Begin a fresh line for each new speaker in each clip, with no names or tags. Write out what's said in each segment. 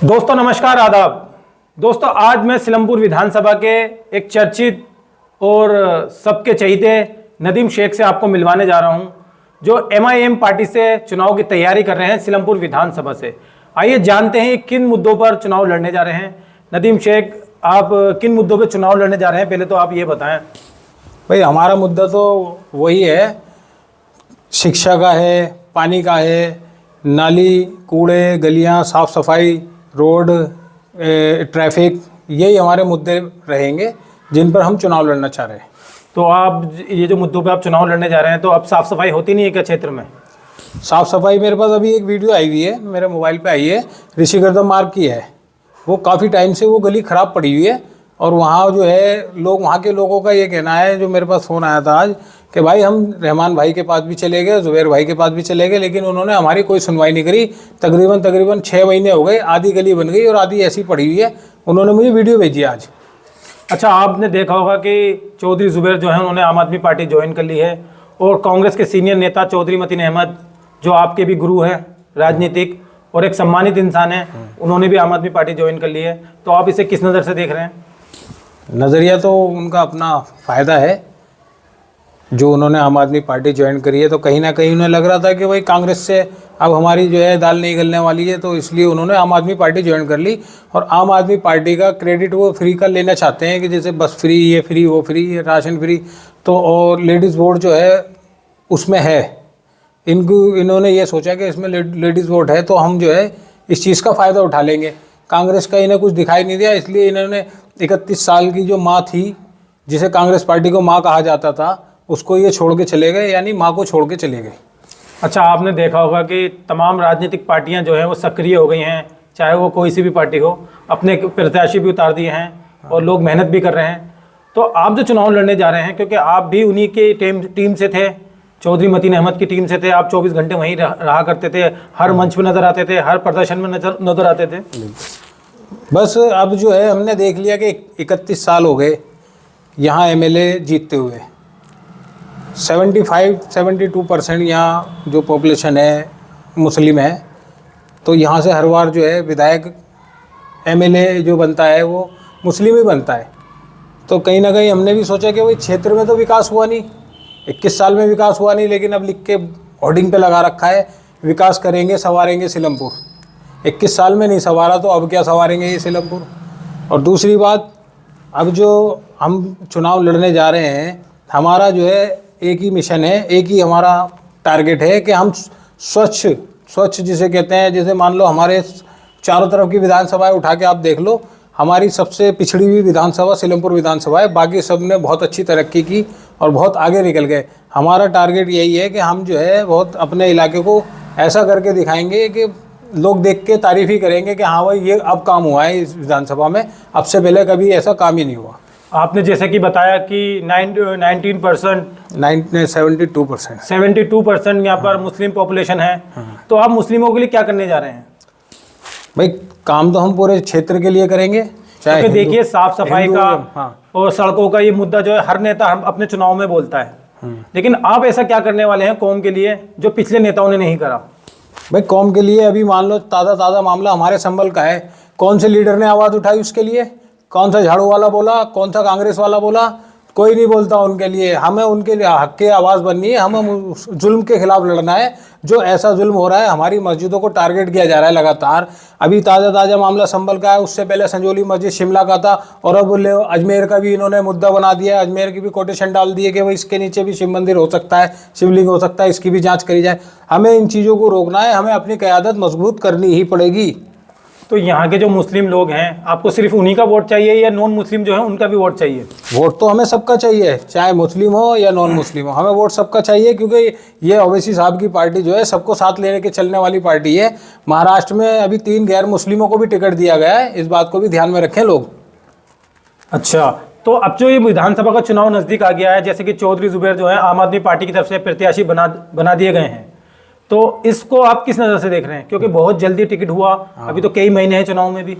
दोस्तों नमस्कार, आदाब। दोस्तों आज मैं सिलमपुर विधानसभा के एक चर्चित और सबके चहीते नदीम शेख से आपको मिलवाने जा रहा हूं, जो MIM पार्टी से चुनाव की तैयारी कर रहे हैं सिलमपुर विधानसभा से। आइए जानते हैं किन मुद्दों पर चुनाव लड़ने जा रहे हैं। नदीम शेख, आप किन मुद्दों पर चुनाव लड़ने जा रहे हैं, पहले तो आप ये बताएं।
भाई हमारा मुद्दा तो वही है, शिक्षा का है, पानी का है, नाली, कूड़े, गलियां, साफ़ सफाई, रोड, ट्रैफिक, यही हमारे मुद्दे रहेंगे जिन पर हम चुनाव लड़ना चाह रहे हैं।
तो आप ये जो मुद्दों पे आप चुनाव लड़ने जा रहे हैं, तो अब साफ़ सफाई होती नहीं है क्या क्षेत्र में?
साफ़ सफाई, मेरे पास अभी एक वीडियो आई हुई है, मेरे मोबाइल पे आई है, ऋषिगर्दम मार्ग की है। वो काफ़ी टाइम से वो गली ख़राब पड़ी हुई है और वहाँ जो है लोग, वहाँ के लोगों का ये कहना है, जो मेरे पास फ़ोन आया था आज, कि भाई हम रहमान भाई के पास भी चले गए, जुबैर भाई के पास भी चले गए, लेकिन उन्होंने हमारी कोई सुनवाई नहीं करी। तकरीबन 6 महीने हो गए, आधी गली बन गई और आधी ऐसी पड़ी हुई है। उन्होंने मुझे वीडियो भेजी आज।
अच्छा, आपने देखा होगा कि चौधरी जुबैर जो है उन्होंने आम आदमी पार्टी ज्वाइन कर ली है, और कांग्रेस के सीनियर नेता चौधरी मतीन अहमद, जो आपके भी गुरु हैं राजनीतिक और एक सम्मानित इंसान है, उन्होंने भी आम आदमी पार्टी ज्वाइन कर ली है। तो आप इसे किस नज़र से देख रहे हैं?
नज़रिया तो उनका अपना फ़ायदा है, जो उन्होंने आम आदमी पार्टी ज्वाइन करी है, तो कहीं ना कहीं उन्हें लग रहा था कि भाई कांग्रेस से अब हमारी जो है दाल नहीं गलने वाली है, तो इसलिए उन्होंने आम आदमी पार्टी ज्वाइन कर ली। और आम आदमी पार्टी का क्रेडिट वो फ्री का लेना चाहते हैं, कि जैसे बस फ्री, ये फ्री, वो फ्री, राशन फ्री, तो और लेडीज़ वोट जो है उसमें है। इन्होंने ये सोचा कि इसमें लेडीज़ वोट है तो हम जो है इस चीज़ का फ़ायदा उठा लेंगे। कांग्रेस का इन्हें कुछ दिखाई नहीं दिया, इसलिए इन्होंने 31 साल की जो माँ थी, जिसे कांग्रेस पार्टी को माँ कहा जाता था, उसको ये छोड़ के चले गए, यानी माँ को छोड़ के चले गए।
अच्छा, आपने देखा होगा कि तमाम राजनीतिक पार्टियां जो हैं वो सक्रिय हो गई हैं, चाहे वो कोई सी भी पार्टी हो, अपने प्रत्याशी भी उतार दिए हैं और लोग मेहनत भी कर रहे हैं। तो आप जो चुनाव लड़ने जा रहे हैं, क्योंकि आप भी उन्हीं के टीम से थे, चौधरी मतीन अहमद की टीम से थे, आप 24 घंटे वहीं रहा करते थे, हर मंच पर नज़र आते थे, हर प्रदर्शन में नज़र आते थे।
बस अब जो है हमने देख लिया कि 31 साल हो गए यहाँ MLA जीतते हुए। 75-72% यहाँ जो पॉपुलेशन है मुस्लिम है, तो यहाँ से हर बार जो है विधायक MLA जो बनता है वो मुस्लिम ही बनता है। तो कहीं ना कहीं हमने भी सोचा कि भाई क्षेत्र में तो विकास हुआ नहीं, 21 साल में विकास हुआ नहीं, लेकिन अब लिख के होर्डिंग पे लगा रखा है, विकास करेंगे, संवारेंगे सिलमपुर। 21 साल में नहीं संवारा तो अब क्या संवारेंगे ये सिलमपुर। और दूसरी बात, अब जो हम चुनाव लड़ने जा रहे हैं, हमारा जो है एक ही मिशन है, एक ही हमारा टारगेट है कि हम स्वच्छ जिसे कहते हैं, जैसे मान लो हमारे चारों तरफ की विधानसभाएं उठा के आप देख लो, हमारी सबसे पिछड़ी हुई विधानसभा सिलमपुर विधानसभा है, बाकी सब ने बहुत अच्छी तरक्की की और बहुत आगे निकल गए। हमारा टारगेट यही है कि हम जो है बहुत अपने इलाके को ऐसा करके दिखाएंगे कि लोग देख के तारीफ़ ही करेंगे कि हाँ भाई ये अब काम हुआ है इस विधानसभा में, अब से पहले कभी ऐसा काम ही नहीं हुआ।
आपने जैसे कि बताया कि 72% यहाँ पर मुस्लिम पॉपुलेशन है, तो आप मुस्लिमों के लिए क्या करने जा रहे हैं?
भाई काम तो हम पूरे क्षेत्र के लिए करेंगे,
चाहे देखिए साफ सफाई का और सड़कों का ये मुद्दा जो है हर नेता अपने चुनाव में बोलता है, लेकिन आप ऐसा क्या करने वाले हैं कौम के लिए जो पिछले नेताओं ने नहीं करा?
भाई कौम के लिए अभी मान लो ताज़ा मामला हमारे संभल का है, कौन से लीडर ने आवाज़ उठाई उसके लिए? कौन सा झाड़ू वाला बोला, कौन सा कांग्रेस वाला बोला? कोई नहीं बोलता उनके लिए। हमें उनके लिए हक की आवाज़ बननी है, हमें जुल्म के खिलाफ लड़ना है। जो ऐसा जुल्म हो रहा है, हमारी मस्जिदों को टारगेट किया जा रहा है लगातार। अभी ताज़ा मामला संभल का है, उससे पहले संजौली मस्जिद शिमला का था, और अब अजमेर का भी इन्होंने मुद्दा बना दिया। अजमेर की भी कोटेशन डाल दी है कि भाई इसके नीचे भी शिव मंदिर हो सकता है, शिवलिंग हो सकता है, इसकी भी जाँच करी जाए। हमें इन चीज़ों को रोकना है, हमें अपनी क़यादत मजबूत करनी ही पड़ेगी।
तो यहाँ के जो मुस्लिम लोग हैं, आपको सिर्फ उन्हीं का वोट चाहिए या नॉन मुस्लिम जो है उनका भी वोट चाहिए?
वोट तो हमें सबका चाहिए, चाहे मुस्लिम हो या नॉन मुस्लिम हो, हमें वोट सबका चाहिए, क्योंकि ये ओवैसी साहब की पार्टी जो है सबको साथ लेने के चलने वाली पार्टी है। महाराष्ट्र में अभी 3 गैर मुस्लिमों को भी टिकट दिया गया है, इस बात को भी ध्यान में रखें लोग।
अच्छा, तो अब जो ये विधानसभा का चुनाव नज़दीक आ गया है, जैसे कि चौधरी जुबैर जो है आम आदमी पार्टी की तरफ से प्रत्याशी बना दिए गए हैं, तो इसको आप किस नज़र से देख रहे हैं? क्योंकि बहुत जल्दी टिकट हुआ, अभी तो कई महीने हैं चुनाव में भी।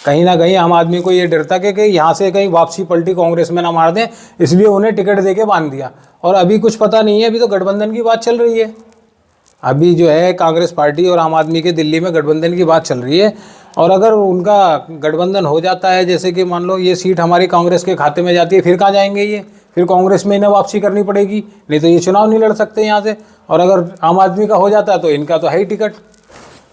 कहीं ना कहीं आम आदमी को ये डर था कि यहाँ से कहीं वापसी पलटी कांग्रेस में ना मार दें, इसलिए उन्हें टिकट देके बांध दिया। और अभी कुछ पता नहीं है, अभी तो गठबंधन की बात चल रही है। अभी जो है कांग्रेस पार्टी और आम आदमी के दिल्ली में गठबंधन की बात चल रही है। और अगर उनका गठबंधन हो जाता है, जैसे कि मान लो ये सीट हमारी कांग्रेस के खाते में जाती है, फिर कहाँ जाएंगे ये? फिर कांग्रेस में इन्हें वापसी करनी पड़ेगी, नहीं तो ये चुनाव नहीं लड़ सकते यहाँ से। और अगर आम आदमी का हो जाता है तो इनका तो है ही टिकट।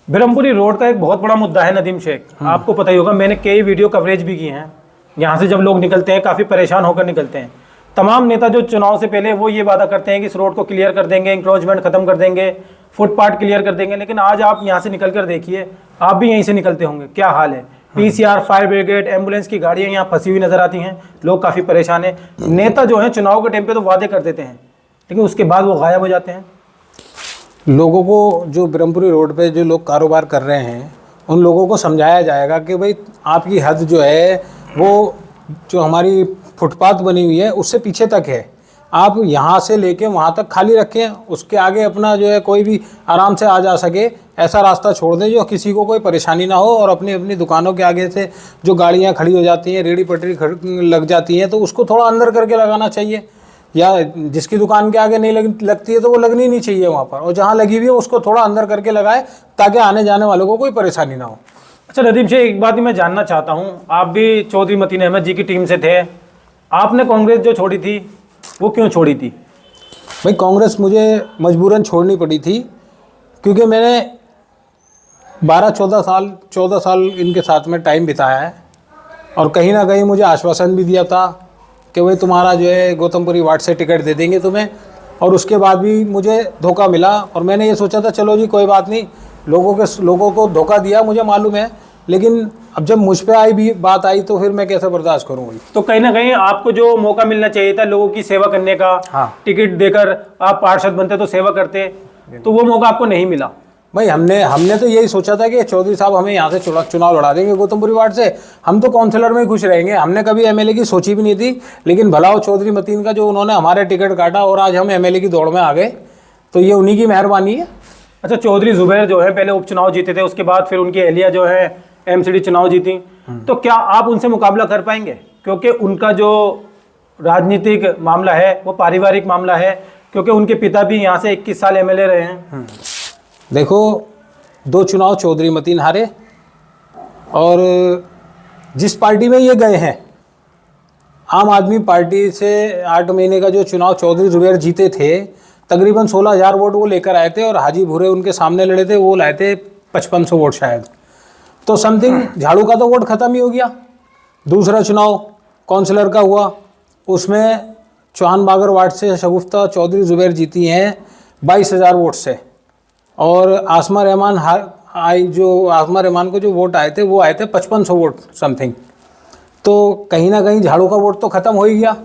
ब्रह्मपुरी रोड का एक बहुत बड़ा मुद्दा है नदीम शेख, आपको पता ही होगा, मैंने कई वीडियो कवरेज भी की हैं। यहाँ से जब लोग निकलते हैं काफ़ी परेशान होकर निकलते हैं। तमाम नेता जो चुनाव से पहले वो ये वादा करते हैं कि इस रोड को क्लियर कर देंगे, इंक्रोचमेंट खत्म कर देंगे, फुटपाथ क्लियर कर देंगे, लेकिन आज आप यहाँ से निकल कर देखिए, आप भी यहीं से निकलते होंगे, क्या हाल है। पीसीआर, फायर ब्रिगेड, एम्बुलेंस की गाड़ियाँ यहाँ फंसी हुई नजर आती हैं, लोग काफ़ी परेशान हैं। नेता जो हैं चुनाव के टाइम पे तो वादे कर देते हैं, लेकिन उसके बाद वो गायब हो जाते हैं।
लोगों को, जो ब्रह्मपुरी रोड पे जो लोग कारोबार कर रहे हैं, उन लोगों को समझाया जाएगा कि भाई आपकी हद जो है वो जो हमारी फुटपाथ बनी हुई है उससे पीछे तक है, आप यहाँ से लेके वहाँ तक खाली रखें, उसके आगे अपना जो है कोई भी आराम से आ जा सके, ऐसा रास्ता छोड़ दें जो किसी को कोई परेशानी ना हो। और अपनी अपनी दुकानों के आगे से जो गाड़ियाँ खड़ी हो जाती हैं, रेहड़ी पटरी लग जाती हैं, तो उसको थोड़ा अंदर करके लगाना चाहिए, या जिसकी दुकान के आगे नहीं लगती है तो वो लगनी नहीं चाहिए वहाँ पर, और जहाँ लगी हुई है उसको थोड़ा अंदर करके लगाए ताकि आने जाने वालों को कोई परेशानी ना हो।
अच्छा नदीम शेख, एक बात ही मैं जानना चाहता हूँ, आप भी चौधरी मतीन अहमद जी की टीम से थे, आपने कांग्रेस जो छोड़ी थी वो क्यों छोड़ी थी?
भाई कांग्रेस मुझे मजबूरन छोड़नी पड़ी थी, क्योंकि मैंने 14 साल इनके साथ में टाइम बिताया है, और कहीं ना कहीं मुझे आश्वासन भी दिया था कि भाई तुम्हारा जो है गौतमपुरी वार्ड से टिकट दे देंगे तुम्हें, और उसके बाद भी मुझे धोखा मिला। और मैंने ये सोचा था चलो जी कोई बात नहीं, लोगों को धोखा दिया मुझे मालूम है, लेकिन अब जब मुझ पे बात आई तो फिर मैं कैसे बर्दाश्त करूँगी।
तो कहीं ना कहीं आपको जो मौका मिलना चाहिए था लोगों की सेवा करने का,
हाँ।
टिकट देकर आप पार्षद बनते तो सेवा करते, तो वो मौका आपको नहीं मिला।
भाई हमने तो यही सोचा था कि चौधरी साहब हमें यहाँ से चुनाव लड़ा देंगे गौतमपुरी वार्ड से, हम तो काउंसलर में ही खुश रहेंगे, हमने कभी एमएलए की सोची भी नहीं थी। लेकिन भला हो चौधरी मतीन का जो उन्होंने हमारे टिकट काटा और आज हम एमएलए की दौड़ में आ गए, तो ये उन्हीं की मेहरबानी है।
अच्छा, चौधरी जुबैर जो है पहले उपचुनाव जीते थे, उसके बाद फिर उनकी अहलिया जो है एमसीडी चुनाव जीती, तो क्या आप उनसे मुकाबला कर पाएंगे? क्योंकि उनका जो राजनीतिक मामला है वो पारिवारिक मामला है, क्योंकि उनके पिता भी यहाँ से 21 साल एमएलए रहे हैं।
देखो, 2 चुनाव चौधरी मतीन हारे, और जिस पार्टी में ये गए हैं, आम आदमी पार्टी से 8 महीने का जो चुनाव चौधरी जुबैर जीते थे, तकरीबन 16,000 वोट वो लेकर आए थे, और हाजी भूरे उनके सामने लड़े थे, वो लाए थे 5500 वोट शायद। तो समथिंग झाड़ू का तो वोट खत्म ही हो गया। दूसरा चुनाव काउंसलर का हुआ, उसमें चौहान बागर वार्ड से शगुफ्ता चौधरी जुबैर जीती हैं 22,000 वोट से, और आसमा रहमान आसमा रहमान को जो वोट आए थे वो आए थे 5500 वोट समथिंग। तो कहीं ना कहीं झाड़ू का वोट तो ख़त्म हो ही गया।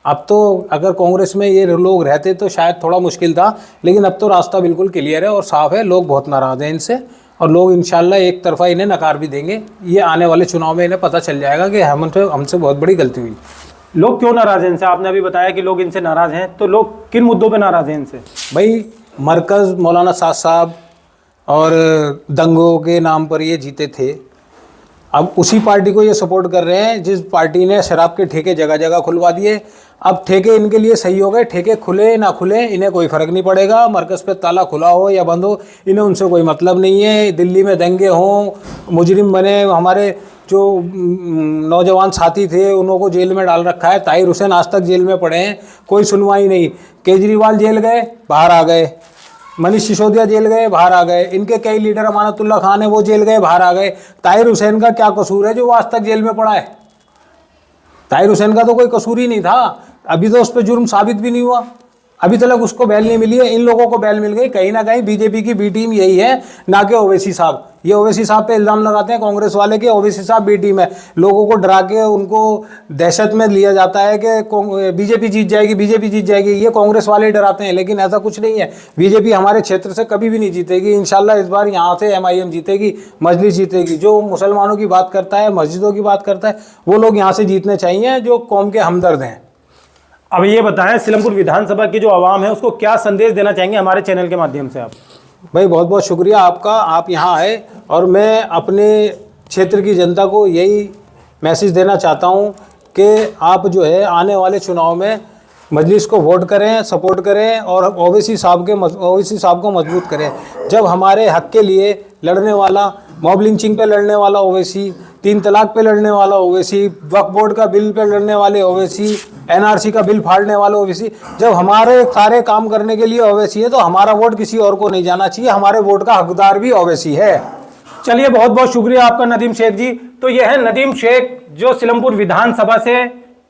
अब तो अगर कांग्रेस में ये लोग रहते तो शायद थोड़ा मुश्किल था, लेकिन अब तो रास्ता बिल्कुल क्लियर है और साफ़ है। लोग बहुत नाराज़ हैं इनसे, और लोग इंशाल्लाह एक तरफा इन्हें नकार भी देंगे। ये आने वाले चुनाव में इन्हें पता चल जाएगा कि हमसे बहुत बड़ी गलती हुई।
लोग क्यों नाराज़ हैं इनसे? आपने अभी बताया कि लोग इनसे नाराज़ हैं, तो लोग किन मुद्दों पे नाराज़ हैं इनसे?
भाई मरकज़ मौलाना साद साहब और दंगों के नाम पर ये जीते थे, अब उसी पार्टी को ये सपोर्ट कर रहे हैं जिस पार्टी ने शराब के ठेके जगह जगह खुलवा दिए। अब ठेके इनके लिए सही हो गए, ठेके खुले ना खुले इन्हें कोई फ़र्क नहीं पड़ेगा। मरकज़ पे ताला खुला हो या बंद हो, इन्हें उनसे कोई मतलब नहीं है। दिल्ली में दंगे हों, मुजरिम बने, हमारे जो नौजवान साथी थे उन्हों को जेल में डाल रखा है। ताहिर हुसैन आज तक जेल में पड़े हैं, कोई सुनवाई नहीं। केजरीवाल जेल गए, बाहर आ गए। मनीष सिसोदिया जेल गए, बाहर आ गए। इनके कई लीडर, अमानतुल्लाह खान है, वो जेल गए, बाहर आ गए। ताहिर हुसैन का क्या कसूर है जो वो आज तक जेल में पड़ा है? ताहिर हुसैन का तो कोई कसूर ही नहीं था। अभी तो उस पर जुर्म साबित भी नहीं हुआ, अभी तक उसको बैल नहीं मिली है। इन लोगों को बैल मिल गई। कहीं ना कहीं बीजेपी की बी टीम यही है, ना कि ओवैसी साहब। ये ओवैसी साहब पे इल्ज़ाम लगाते हैं कांग्रेस वाले के ओवैसी साहब बी टीम है। लोगों को डरा के उनको दहशत में लिया जाता है कि बीजेपी जीत जाएगी, बीजेपी जीत जाएगी। ये कांग्रेस वाले डराते हैं, लेकिन ऐसा कुछ नहीं है। बीजेपी हमारे क्षेत्र से कभी भी नहीं जीतेगी। इंशाल्लाह इस बार यहाँ से MIM जीतेगी, मजलिस जीतेगी। जो मुसलमानों की बात करता है, मस्जिदों की बात करता है, वो लोग यहाँ से जीतने चाहिए जो कौम के हमदर्द हैं।
अब ये बताएं, सिलमपुर विधानसभा की जो आवाम है उसको क्या संदेश देना चाहेंगे हमारे चैनल के माध्यम से आप?
भाई बहुत बहुत शुक्रिया आपका, आप यहाँ आए, और मैं अपने क्षेत्र की जनता को यही मैसेज देना चाहता हूँ कि आप जो है आने वाले चुनाव में मजलिस को वोट करें, सपोर्ट करें, और ओवैसी साहब को मजबूत करें। जब हमारे हक के लिए लड़ने वाला मॉब लिंचिंग पे लड़ने वाला ओवैसी, 3 तलाक पे लड़ने वाला ओवैसी, वक्फ बोर्ड का बिल पे लड़ने वाले ओवैसी, एनआरसी का बिल फाड़ने वाले ओवैसी। जब हमारे सारे काम करने के लिए ओवैसी है तो हमारा वोट किसी और को नहीं जाना चाहिए, हमारे वोट का हकदार भी ओवैसी है।
चलिए, बहुत बहुत शुक्रिया आपका नदीम शेख जी। तो यह है नदीम शेख जो सिलमपुर विधानसभा से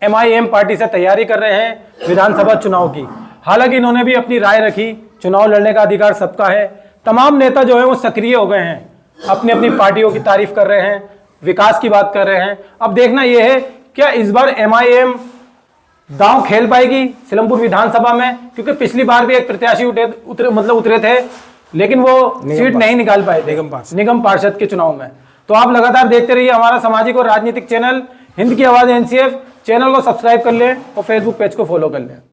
MIM पार्टी से तैयारी कर रहे हैं विधानसभा चुनाव की। हालांकि इन्होंने भी अपनी राय रखी, चुनाव लड़ने का अधिकार सबका है। तमाम नेता जो है वो सक्रिय हो गए हैं, अपनी अपनी पार्टियों की तारीफ कर रहे हैं, विकास की बात कर रहे हैं। अब देखना यह है क्या इस बार MIM दांव खेल पाएगी सिलमपुर विधानसभा में, क्योंकि पिछली बार भी एक प्रत्याशी उतरे थे, लेकिन वो सीट नहीं निकाल पाए थे निगम पार्षद के चुनाव में। तो आप लगातार देखते रहिए हमारा सामाजिक और राजनीतिक चैनल हिंद की आवाज NCF। चैनल को सब्सक्राइब कर लें और फेसबुक पेज को फॉलो कर लें।